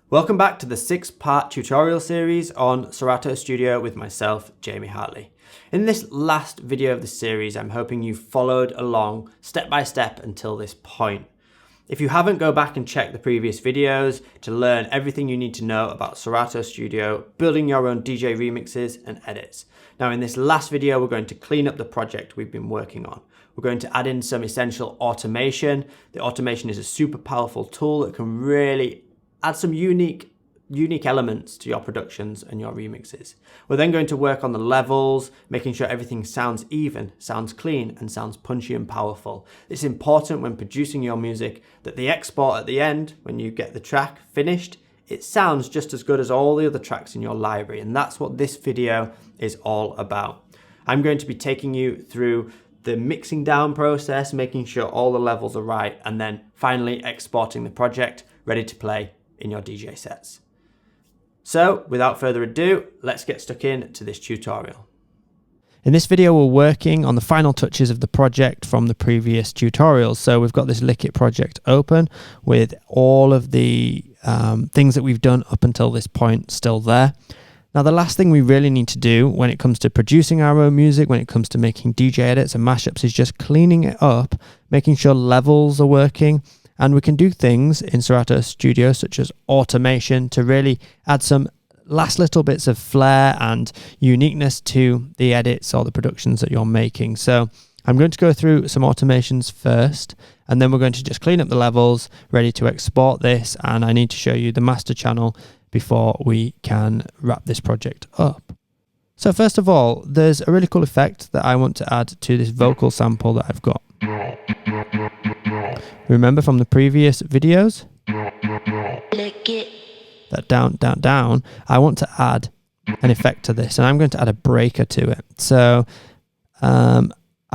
Welcome back to the 6-part tutorial series on Serato Studio with myself, Jamie Hartley. In this last video of the series, I'm hoping you followed along step by step until this point. If you haven't, go back and check the previous videos to learn everything you need to know about Serato Studio, building your own DJ remixes and edits. Now in this last video, we're going to clean up the project we've been working on. We're going to add in some essential automation. The automation is a super powerful tool that can really add some unique elements to your productions and your remixes. We're then going to work on the levels, making sure everything sounds even, sounds clean, and sounds punchy and powerful. It's important when producing your music that the export at the end, when you get the track finished, it sounds just as good as all the other tracks in your library, and that's what this video is all about. I'm going to be taking you through the mixing down process, making sure all the levels are right, and then finally exporting the project ready to play in your DJ sets. So without further ado, let's get stuck into this tutorial. In this video, we're working on the final touches of the project from the previous tutorials. So we've got this Lick-It project open with all of the things that we've done up until this point still there. Now, the last thing we really need to do when it comes to producing our own music, when it comes to making DJ edits and mashups, is just cleaning it up, making sure levels are working. And we can do things in Serato Studio such as automation to really add some last little bits of flair and uniqueness to the edits or the productions that you're making. So I'm going to go through some automations first, and then we're going to just clean up the levels, ready to export this. And I need to show you the master channel before we can wrap this project up. So first of all, there's a really cool effect that I want to add to this vocal sample that I've got. Remember from the previous videos? That down, down, down. I want to add an effect to this, and I'm going to add a breaker to it. So I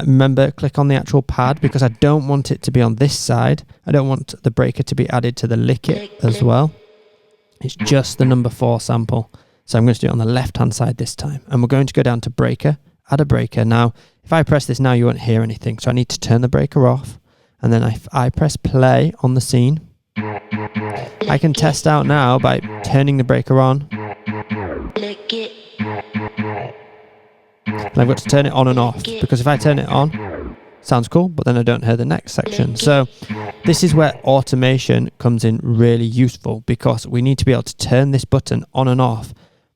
remember, click on the actual pad because I don't want it to be on this side. I don't want the breaker to be added to the Lick-It as well. It's just the number 4 sample. So I'm going to do it on the left-hand side this time. And we're going to go down to breaker, add a breaker. Now, if I press this now, you won't hear anything. So I need to turn the breaker off. And then if I press play on the scene, I can test out now by turning the breaker on. And I've got to turn it on and off, because if I turn it on, sounds cool, but then I don't hear the next section. So this is where automation comes in really useful, because we need to be able to turn this button on and off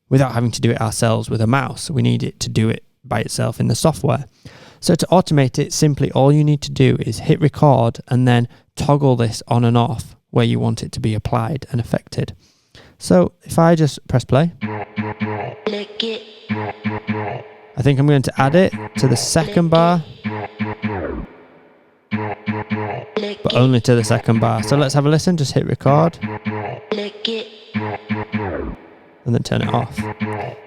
without having to do it ourselves with a mouse. We need it to do it by itself in the software. So to automate it, simply all you need to do is hit record and then toggle this on and off where you want it to be applied and affected. So if I just press play, I think I'm going to add it to the second bar, but only to the second bar. So let's have a listen, just hit record and then turn it off.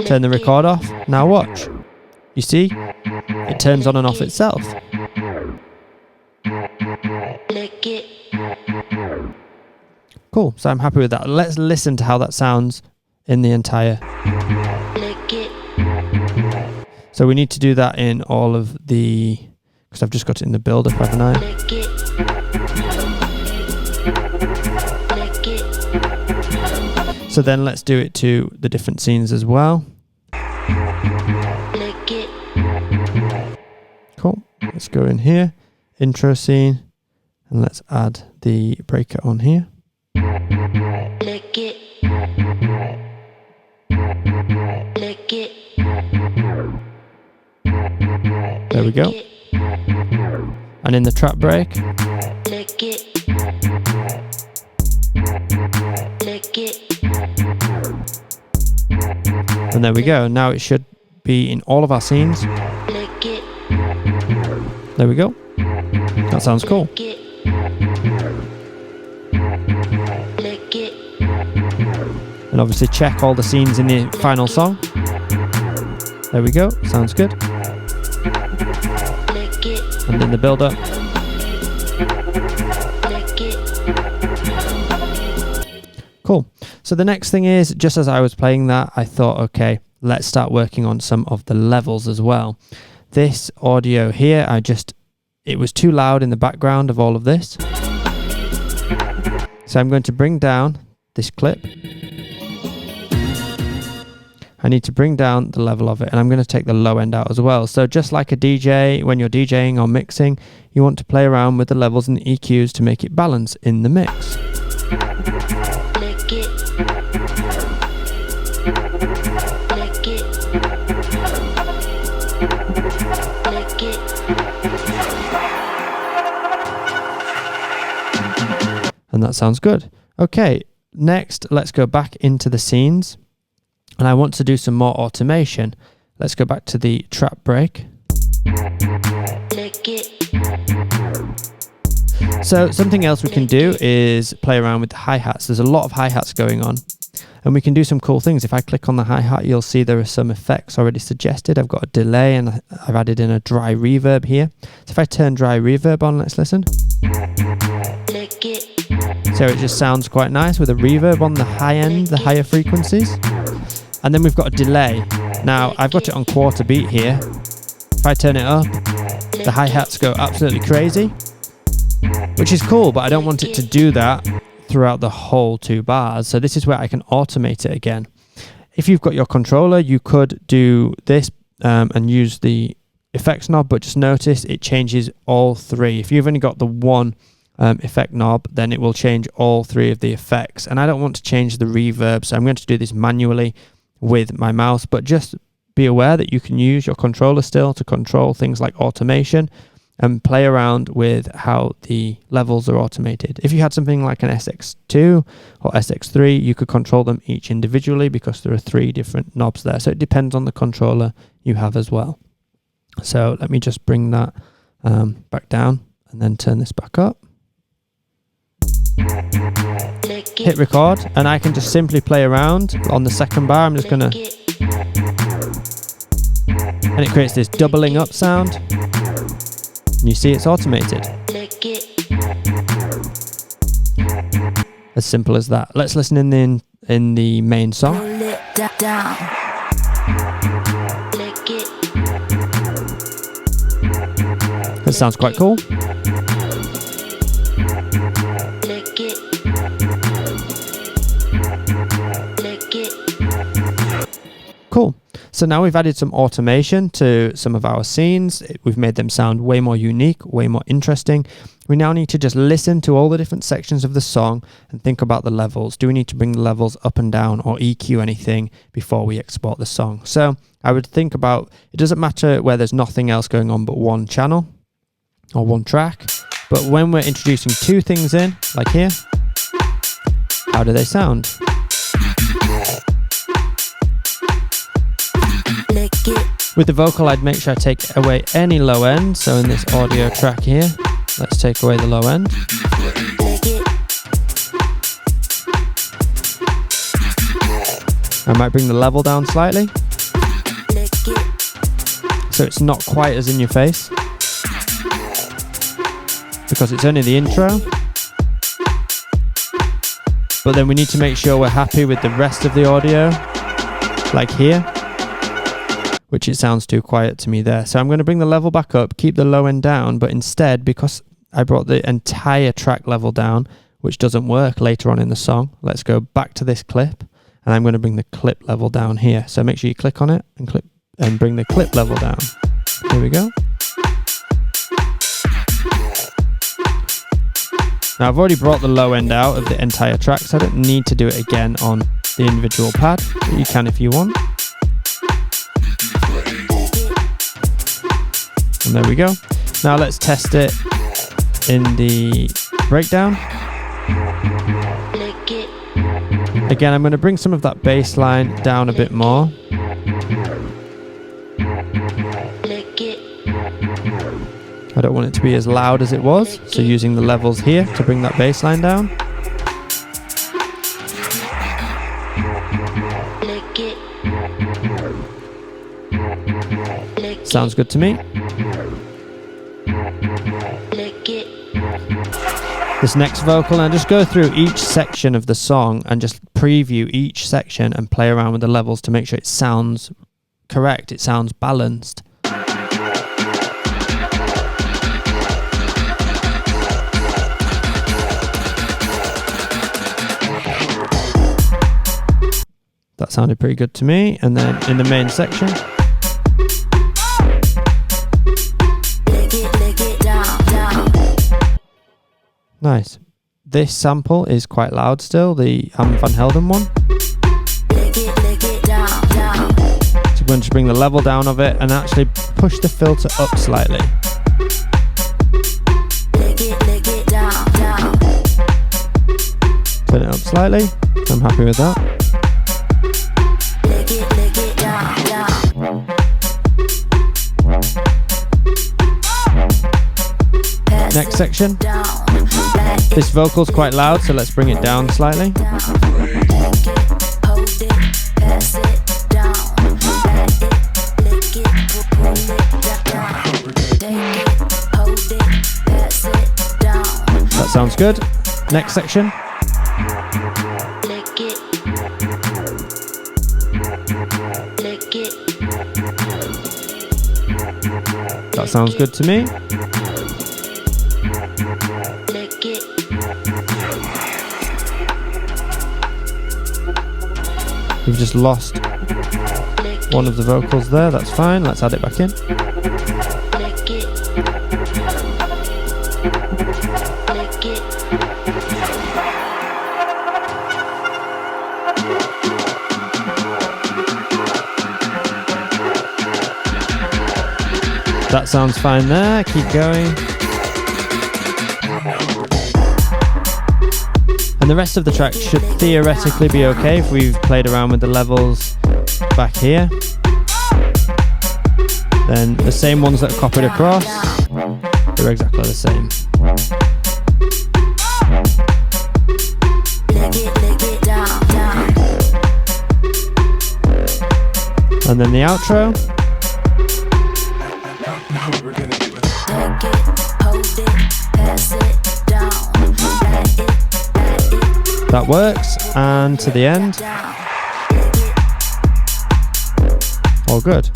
Turn the record off, now watch. You see, it turns on and off itself. Cool, so I'm happy with that. Let's listen to how that sounds in the entire. So we need to do that in all of the, because I've just got it in the build-up, haven't I? So then let's do it to the different scenes as well. Cool, let's go in here, intro scene, and let's add the breaker on here. There we go. And in the trap break, and there we go. Now it should be in all of our scenes. There we go. That sounds cool. And obviously check all the scenes in the final song. There we go. Sounds good. And then the build up. Cool. So the next thing is, just as I was playing that, I thought, okay, let's start working on some of the levels as well. This audio here, it was too loud in the background of all of this. So I'm going to bring down this clip. I need to bring down the level of it, and I'm going to take the low end out as well. So just like a DJ, when you're DJing or mixing, you want to play around with the levels and the EQs to make it balance in the mix. And that sounds good. Okay, next let's go back into the scenes. And I want to do some more automation. Let's go back to the trap break. So something else we can do is play around with the hi-hats. There's a lot of hi-hats going on, and we can do some cool things. If I click on the hi-hat, you'll see there are some effects already suggested. I've got a delay, and I've added in a dry reverb here. So if I turn dry reverb on, let's listen. So it just sounds quite nice with a reverb on the high end, the higher frequencies. And then we've got a delay. Now, I've got it on quarter beat here. If I turn it up, the hi-hats go absolutely crazy, which is cool, but I don't want it to do that throughout the whole 2 bars. So this is where I can automate it again. If you've got your controller, you could do this and use the effects knob, but just notice it changes all 3. If you've only got the one effect knob, then it will change all 3 of the effects. And I don't want to change the reverb, so I'm going to do this manually with my mouse, but just be aware that you can use your controller still to control things like automation and play around with how the levels are automated. If you had something like an SX2 or SX3, you could control them each individually because there are 3 different knobs there. So it depends on the controller you have as well. So let me just bring that back down and then turn this back up. Hit record, and I can just simply play around on the second bar. I'm just gonna, and it creates this doubling up sound. And you see it's automated. As simple as that. Let's listen in the main song. That sounds quite cool. Cool. So now we've added some automation to some of our scenes. We've made them sound way more unique, way more interesting. We now need to just listen to all the different sections of the song and think about the levels. Do we need to bring the levels up and down or EQ anything before we export the song? So I would think about, it doesn't matter where there's nothing else going on but one channel or one track. But when we're introducing 2 things in, like here, how do they sound? With the vocal, I'd make sure I take away any low end. So in this audio track here, let's take away the low end. I might bring the level down slightly, so it's not quite as in your face, because it's only the intro. But then we need to make sure we're happy with the rest of the audio, like here, which it sounds too quiet to me there. So I'm going to bring the level back up, keep the low end down, but instead, because I brought the entire track level down, which doesn't work later on in the song, let's go back to this clip, and I'm going to bring the clip level down here. So make sure you click on it and bring the clip level down. Here we go. Now I've already brought the low end out of the entire track, so I don't need to do it again on the individual pad, but you can if you want. And there we go. Now let's test it in the breakdown. Again, I'm going to bring some of that bass line down a bit more. I don't want it to be as loud as it was, so using the levels here to bring that bass line down. Sounds good to me. This next vocal, and just go through each section of the song and just preview each section and play around with the levels to make sure it sounds correct, it sounds balanced. That sounded pretty good to me. And then in the main section, nice. This sample is quite loud still, the Van Helden one. So I'm going to bring the level down of it and actually push the filter up slightly. Turn it up slightly. I'm happy with that. Next section. This vocal's quite loud, so let's bring it down slightly. That sounds good. Next section. That sounds good to me. We've just lost one of the vocals there, that's fine, let's add it back in. That sounds fine there, keep going. And the rest of the track should theoretically be okay if we've played around with the levels back here. Then the same ones that are copied across, they're exactly the same. And then the outro. That works, and to the end. All good.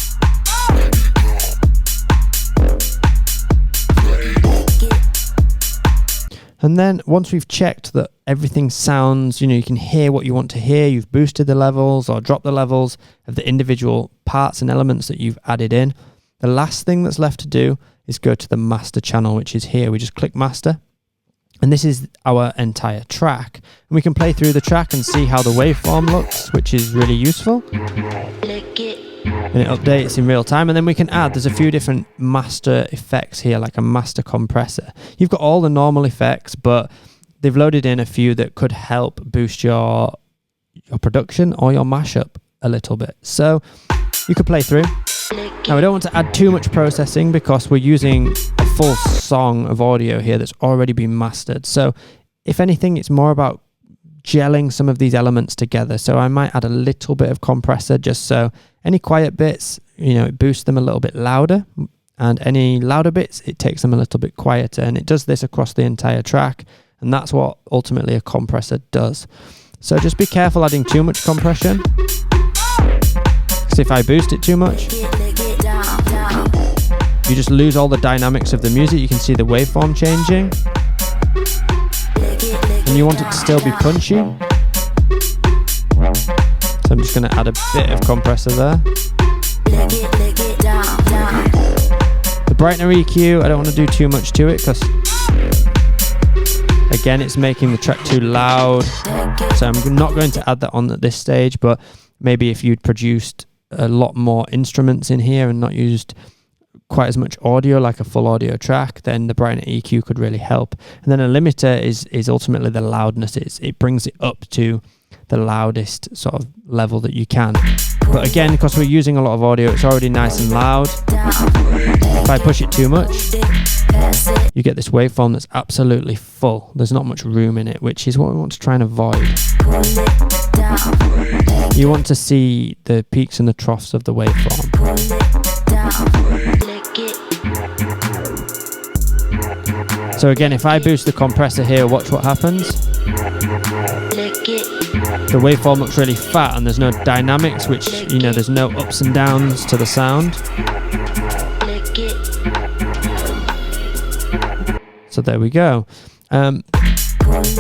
And then once we've checked that everything sounds, you can hear what you want to hear, you've boosted the levels or dropped the levels of the individual parts and elements that you've added in, the last thing that's left to do is go to the master channel, which is here. We just click master. And this is our entire track. And we can play through the track and see how the waveform looks, which is really useful. And it updates in real time. And then we can add, there's a few different master effects here, like a master compressor. You've got all the normal effects, but they've loaded in a few that could help boost your production or your mashup a little bit. So you could play through. Now we don't want to add too much processing because we're using a full song of audio here that's already been mastered. So if anything, it's more about gelling some of these elements together. So I might add a little bit of compressor just so any quiet bits, it boosts them a little bit louder, and any louder bits, it takes them a little bit quieter. And it does this across the entire track. And that's what ultimately a compressor does. So just be careful adding too much compression. Because if I boost it too much, you just lose all the dynamics of the music. You can see the waveform changing. And you want it to still be punchy. So I'm just going to add a bit of compressor there. The brightener EQ, I don't want to do too much to it because, again, it's making the track too loud. So I'm not going to add that on at this stage, but maybe if you'd produced a lot more instruments in here and not used quite as much audio like a full audio track, then the brightener EQ could really help. And then a limiter is ultimately the loudness. It brings it up to the loudest sort of level that you can. But again, because we're using a lot of audio, it's already nice and loud. If I push it too much, you get this waveform that's absolutely full. There's not much room in it, which is what we want to try and avoid. You want to see the peaks and the troughs of the waveform. So again, if I boost the compressor here, watch what happens. The waveform looks really fat and there's no dynamics, which, there's no ups and downs to the sound. So there we go. The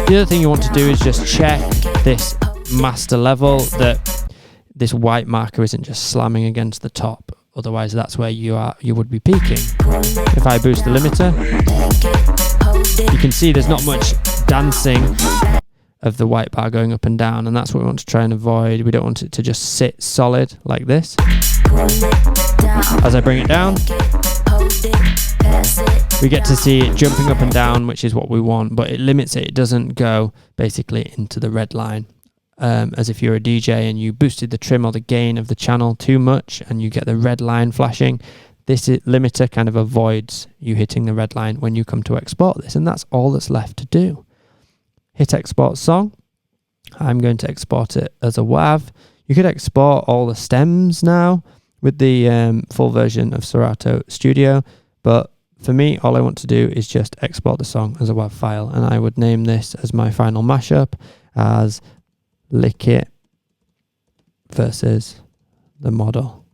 other thing you want to do is just check this master level, that this white marker isn't just slamming against the top. Otherwise, that's where you would be peaking. If I boost the limiter, you can see there's not much dancing of the white bar going up and down, and that's what we want to try and avoid. We don't want it to just sit solid like this. As I bring it down, we get to see it jumping up and down, which is what we want, but it limits it. It doesn't go basically into the red line. As if you're a DJ and you boosted the trim or the gain of the channel too much and you get the red line flashing, this limiter kind of avoids you hitting the red line when you come to export this, and that's all that's left to do. Hit export song. I'm going to export it as a WAV. You could export all the stems now with the full version of Serato Studio, but for me, all I want to do is just export the song as a WAV file, and I would name this as my final mashup as Lick It versus the model,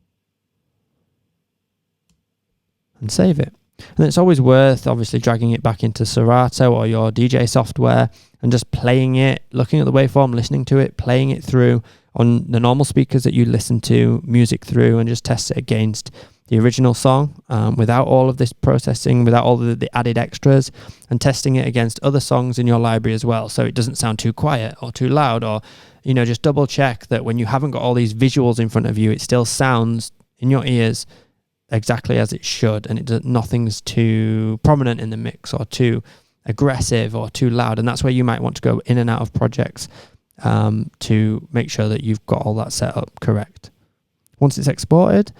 and save it. And it's always worth obviously dragging it back into Serato or your DJ software and just playing it, looking at the waveform, listening to it, playing it through on the normal speakers that you listen to music through, and just test it against the original song without all of this processing, without all the added extras, and testing it against other songs in your library as well, so it doesn't sound too quiet or too loud, or just double check that when you haven't got all these visuals in front of you, it still sounds in your ears exactly as it should, and nothing's too prominent in the mix or too aggressive or too loud. And that's where you might want to go in and out of projects to make sure that you've got all that set up correct. Once it's exported,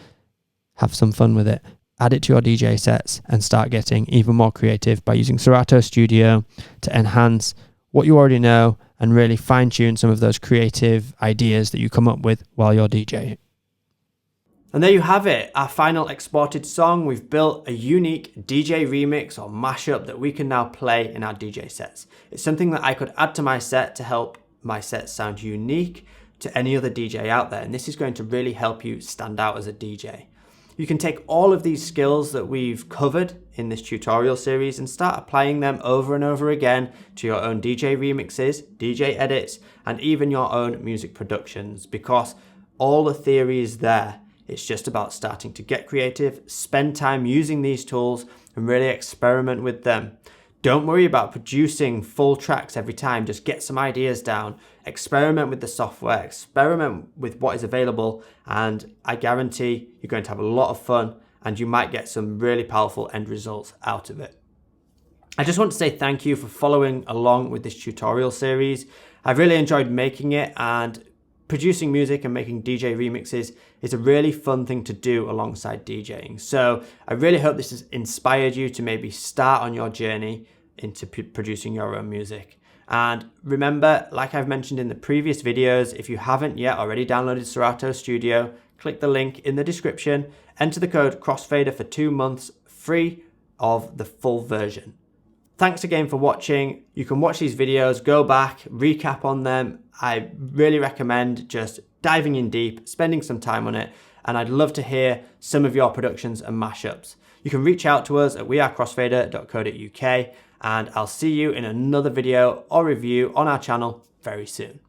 have some fun with it. Add it to your DJ sets and start getting even more creative by using Serato Studio to enhance what you already know and really fine-tune some of those creative ideas that you come up with while you're DJing. And there you have it, our final exported song. We've built a unique DJ remix or mashup that we can now play in our DJ sets. It's something that I could add to my set to help my set sound unique to any other DJ out there, and this is going to really help you stand out as a DJ. You can take all of these skills that we've covered in this tutorial series and start applying them over and over again to your own DJ remixes, DJ edits, and even your own music productions, because all the theory is there. It's just about starting to get creative, spend time using these tools, and really experiment with them. Don't worry about producing full tracks every time. Just get some ideas down, experiment with the software, experiment with what is available, and I guarantee you're going to have a lot of fun and you might get some really powerful end results out of it. I just want to say thank you for following along with this tutorial series. I've really enjoyed making it, and producing music and making DJ remixes is a really fun thing to do alongside DJing. So I really hope this has inspired you to maybe start on your journey into producing your own music. And remember, like I've mentioned in the previous videos, if you haven't yet already downloaded Serato Studio, click the link in the description, enter the code Crossfader for 2 months free of the full version. Thanks again for watching. You can watch these videos, go back, recap on them. I really recommend just diving in deep, spending some time on it, and I'd love to hear some of your productions and mashups. You can reach out to us at wearecrossfader.co.uk, and I'll see you in another video or review on our channel very soon.